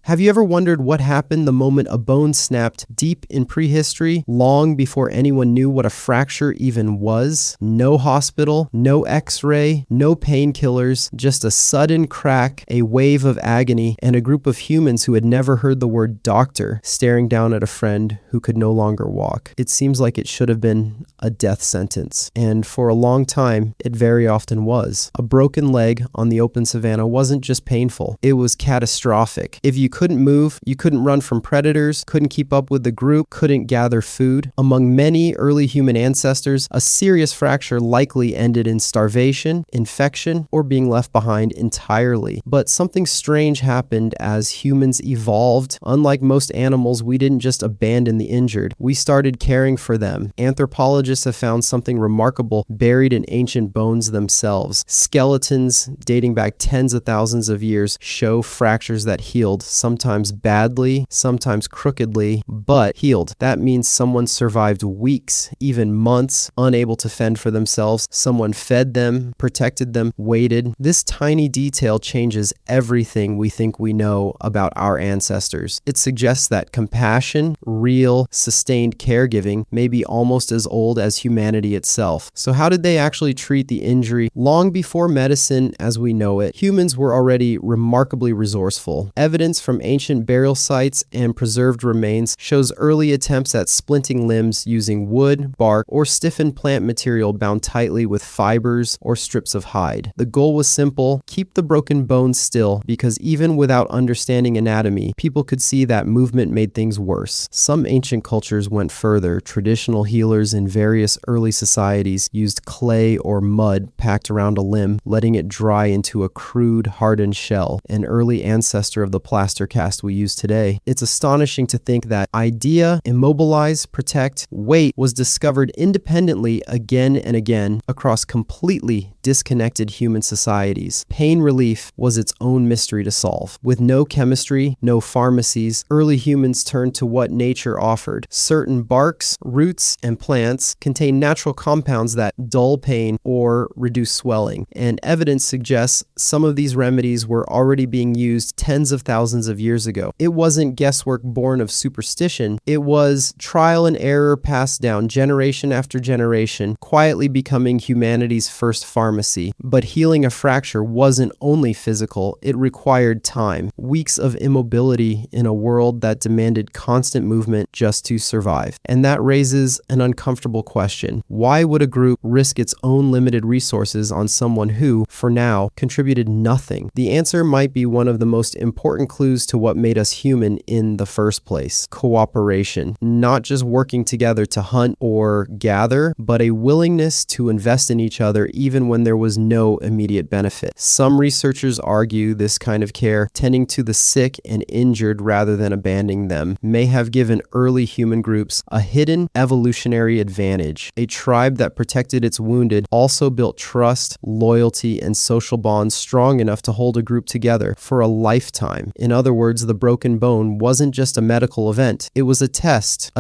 Have you ever wondered what happened the moment a bone snapped deep in prehistory, long before anyone knew what a fracture even was? No hospital, no x-ray, no painkillers, just a sudden crack, a wave of agony, and a group of humans who had never heard the word doctor staring down at a friend who could no longer walk. It seems like it should have been a death sentence, and for a long time, it very often was. A broken leg on the open savanna wasn't just painful, it was catastrophic. If you couldn't move, you couldn't run from predators, couldn't keep up with the group, couldn't gather food. Among many early human ancestors, a serious fracture likely ended in starvation, infection, or being left behind entirely. But something strange happened as humans evolved. Unlike most animals, we didn't just abandon the injured. We started caring for them. Anthropologists have found something remarkable buried in ancient bones themselves. Skeletons dating back tens of thousands of years show fractures that healed, sometimes badly, sometimes crookedly, but healed. That means someone survived weeks, even months, unable to fend for themselves. Someone fed them, protected them, waited. This tiny detail changes everything we think we know about our ancestors. It suggests that compassion, real, sustained caregiving may be almost as old as humanity itself. So how did they actually treat the injury? Long before medicine as we know it, humans were already remarkably resourceful. Evidence from ancient burial sites and preserved remains shows early attempts at splinting limbs using wood, bark, or stiffened plant material bound tightly with fibers or strips of hide. The goal was simple: keep the broken bones still, because even without understanding anatomy, people could see that movement made things worse. Some ancient cultures went further. Traditional healers in various early societies used clay or mud packed around a limb, letting it dry into a crude, hardened shell, an early ancestor of the plaster cast we use today. It's astonishing to think that idea, immobilize, protect, wait, was discovered independently again and again across completely disconnected human societies. Pain relief was its own mystery to solve. With no chemistry, no pharmacies, early humans turned to what nature offered. Certain barks, roots, and plants contain natural compounds that dull pain or reduce swelling, and evidence suggests some of these remedies were already being used tens of thousands of years ago. It wasn't guesswork born of superstition, it was trial and error passed down generation after generation, quietly becoming humanity's first pharmacy. But healing a fracture wasn't only physical, it required time, weeks of immobility in a world that demanded constant movement just to survive. And that raises an uncomfortable question. Why would a group risk its own limited resources on someone who, for now, contributed nothing? The answer might be one of the most important clues to what made us human in the first place: cooperation. Not just working together to hunt or gather, but a willingness to invest in each other even when there was no immediate benefit. Some researchers argue this kind of care, tending to the sick and injured rather than abandoning them, may have given early human groups a hidden evolutionary advantage. A tribe that protected its wounded also built trust, loyalty, and social bonds strong enough to hold a group together for a lifetime. In other words, the broken bone wasn't just a medical event, it was a test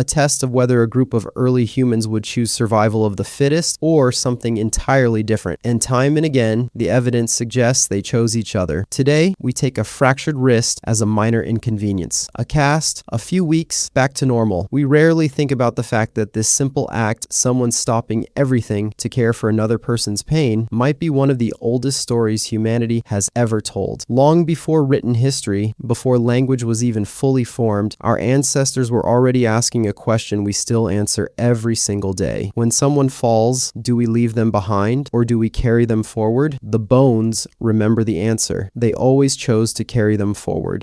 of whether a group of early humans would choose survival of the fittest or something entirely different. And time and again, the evidence suggests they chose each other. Today, we take a fractured wrist as a minor inconvenience. A cast, a few weeks, back to normal. We rarely think about the fact that this simple act, someone stopping everything to care for another person's pain, might be one of the oldest stories humanity has ever told. Long before written history, before language was even fully formed, our ancestors were already asking a question we still answer every single day. When someone falls, do we leave them behind or do we carry them forward? The bones remember the answer. They always chose to carry them forward.